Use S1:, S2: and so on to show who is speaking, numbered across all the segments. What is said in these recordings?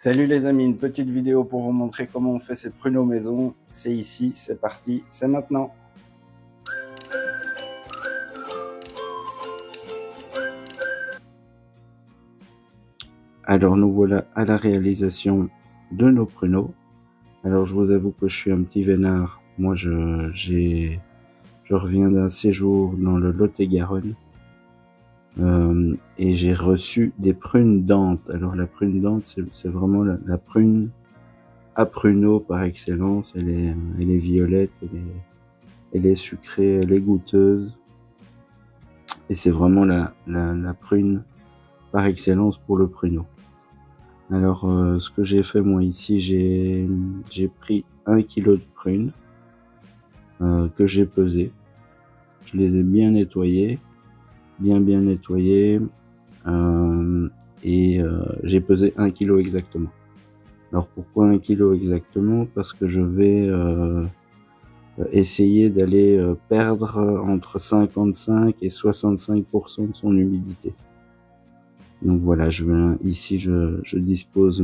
S1: Salut les amis, une petite vidéo pour vous montrer comment on fait ces pruneaux maison. C'est ici, c'est parti, c'est maintenant. Alors nous voilà à la réalisation de nos pruneaux. Alors je vous avoue que je suis un petit vénard. Moi je reviens d'un séjour dans le Lot-et-Garonne. Et j'ai reçu des prunes dentes. Alors la prune dente, c'est vraiment la prune à pruneaux par excellence. Elle est violette, elle est sucrée, elle est goûteuse. Et c'est vraiment la prune par excellence pour le pruneau. Alors ce que j'ai fait moi ici, j'ai pris 1 kg de prunes que j'ai pesé. Je les ai bien nettoyées, bien nettoyées, et j'ai pesé 1 kg exactement. Alors pourquoi 1 kg exactement? Parce que je vais essayer d'aller perdre entre 55 et 65% de son humidité. Donc voilà, ici je dispose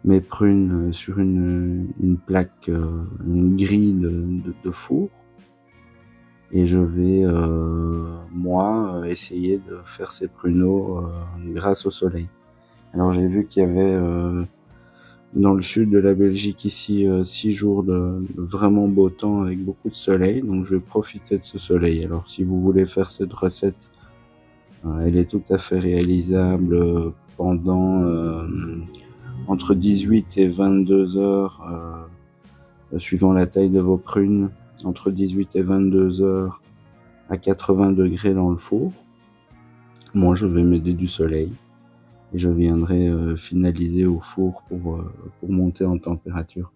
S1: mes prunes sur une plaque, une grille de four, et je vais moi essayer de faire ces pruneaux grâce au soleil. Alors j'ai vu qu'il y avait dans le sud de la Belgique ici 6 jours de vraiment beau temps avec beaucoup de soleil, donc je vais profiter de ce soleil. Alors si vous voulez faire cette recette, elle est tout à fait réalisable pendant entre 18 et 22 heures, suivant la taille de vos prunes, entre 18 et 22 heures à 80 degrés dans le four. Moi je vais m'aider du soleil et je viendrai finaliser au four pour monter en température.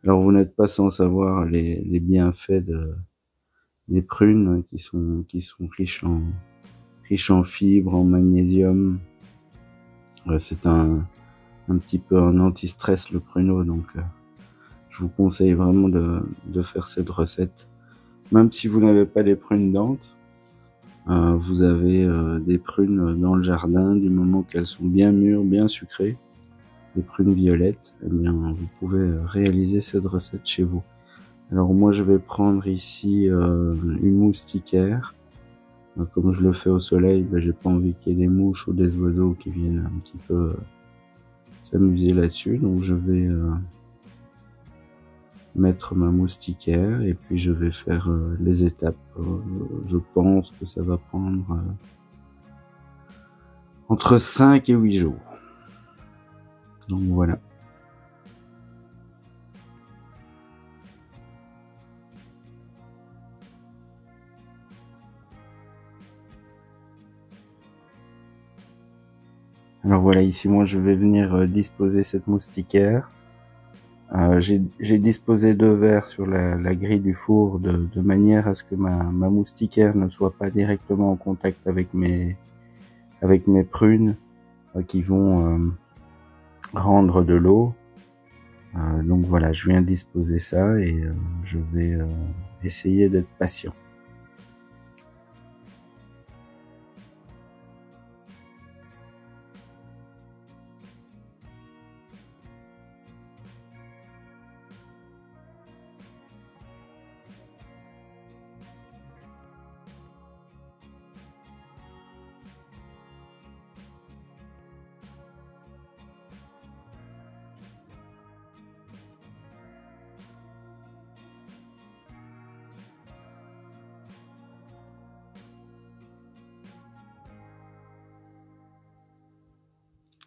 S1: Alors vous n'êtes pas sans savoir les bienfaits des prunes qui sont riches en fibres, en magnésium. C'est un petit peu un anti-stress le pruneau, donc je vous conseille vraiment de faire cette recette. Même si vous n'avez pas les prunes dentes, vous avez des prunes dans le jardin, du moment qu'elles sont bien mûres, bien sucrées, des prunes violettes, eh bien vous pouvez réaliser cette recette chez vous. Alors moi je vais prendre ici une moustiquaire. Comme je le fais au soleil, j'ai pas envie qu'il y ait des mouches ou des oiseaux qui viennent un petit peu s'amuser là-dessus, donc je vais mettre ma moustiquaire et puis je vais faire les étapes. Je pense que ça va prendre entre 5 et 8 jours. Donc voilà. Alors voilà, ici moi je vais venir disposer cette moustiquaire. J'ai disposé 2 verres sur la grille du four de manière à ce que ma moustiquaire ne soit pas directement en contact avec mes prunes qui vont rendre de l'eau. Donc voilà, je viens disposer ça et je vais essayer d'être patient.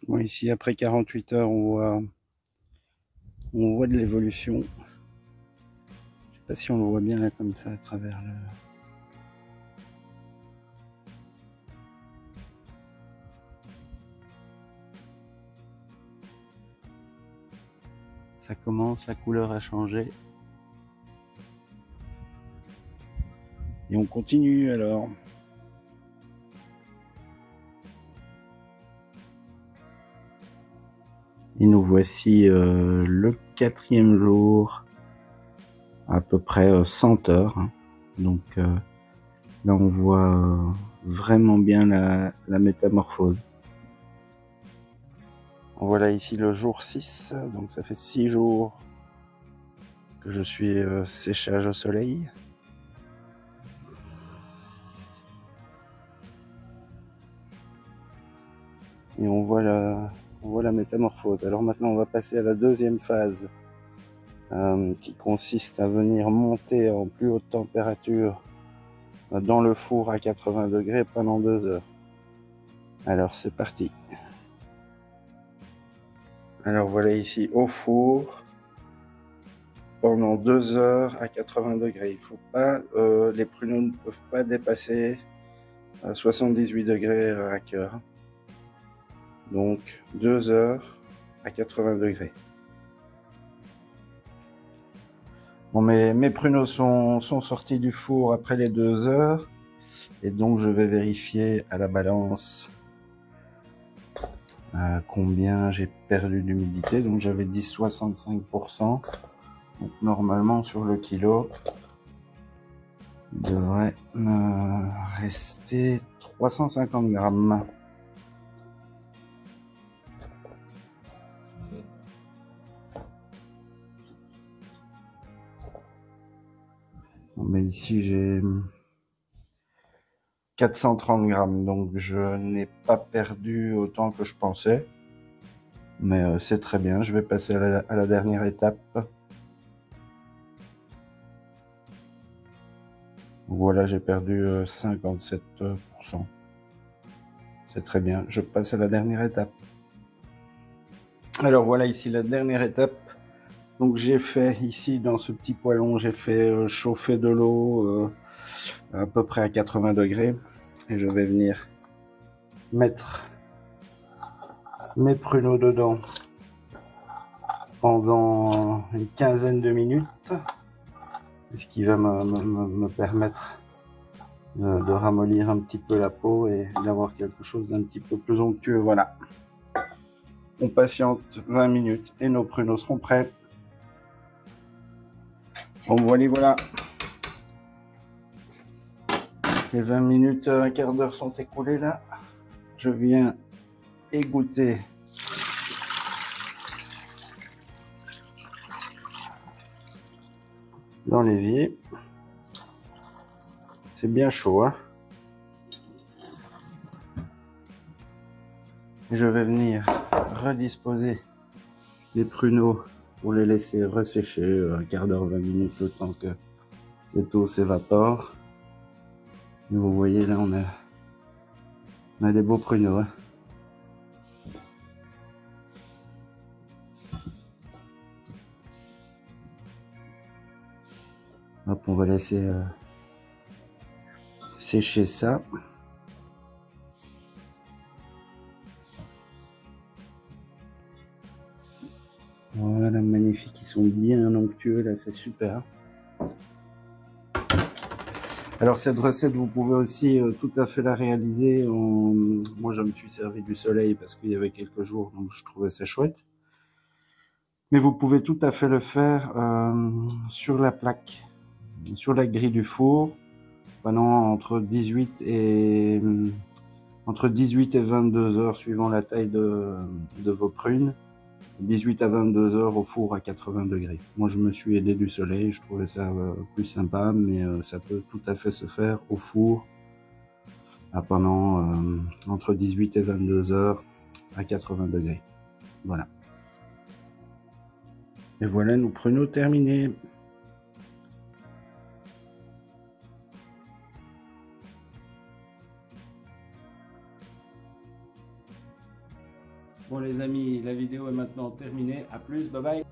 S1: Bon, ici après 48 heures on voit de l'évolution. Je sais pas si on le voit bien là comme ça à travers le... Ça commence, la couleur a changé. Et on continue alors. Et nous voici le 4e jour, à peu près 100 heures. Hein. Donc là on voit vraiment bien la métamorphose. Voilà ici le jour 6, donc ça fait 6 jours que je suis séchage au soleil. Et on voit la métamorphose. Alors maintenant on va passer à la deuxième phase qui consiste à venir monter en plus haute température dans le four à 80 degrés pendant 2 heures. Alors c'est parti. Alors voilà ici au four pendant 2 heures à 80 degrés. Il faut pas, les pruneaux ne peuvent pas dépasser 78 degrés à cœur. Donc 2 heures à 80 degrés. Bon, mes pruneaux sont sortis du four après les 2 heures. Et donc je vais vérifier à la balance combien j'ai perdu d'humidité. Donc j'avais dit 65%. Donc normalement sur le kilo, il devrait me rester 350 grammes. Mais ici j'ai 430 grammes, donc je n'ai pas perdu autant que je pensais. Mais c'est très bien, je vais passer à la dernière étape. Voilà, j'ai perdu 57%. C'est très bien, je passe à la dernière étape. Alors voilà ici la dernière étape. Donc j'ai fait ici dans ce petit poêlon, j'ai fait chauffer de l'eau à peu près à 80 degrés. Et je vais venir mettre mes pruneaux dedans pendant une quinzaine de minutes. Ce qui va me permettre de ramollir un petit peu la peau et d'avoir quelque chose d'un petit peu plus onctueux. Voilà. On patiente 20 minutes et nos pruneaux seront prêts. Bon, voilà. Les 20 minutes, un quart d'heure sont écoulées là. Je viens égoutter dans l'évier. C'est bien chaud, hein. Et je vais venir redisposer les pruneaux pour les laisser ressécher un quart d'heure, 20 minutes, le temps que cette eau s'évapore. Et vous voyez là, on a des beaux pruneaux, hein. Hop, on va laisser sécher ça. Voilà, magnifique, ils sont bien onctueux là, c'est super. Alors cette recette, vous pouvez aussi tout à fait la réaliser moi je me suis servi du soleil parce qu'il y avait quelques jours, donc je trouvais ça chouette. Mais vous pouvez tout à fait le faire sur la plaque, sur la grille du four, pendant entre 18 et 22 heures, suivant la taille de vos prunes. 18 à 22 heures au four à 80 degrés. Moi, je me suis aidé du soleil, je trouvais ça plus sympa, mais ça peut tout à fait se faire au four pendant entre 18 et 22 heures à 80 degrés. Voilà. Et voilà nos pruneaux terminés. Bon les amis, la vidéo est maintenant terminée. À plus, bye bye.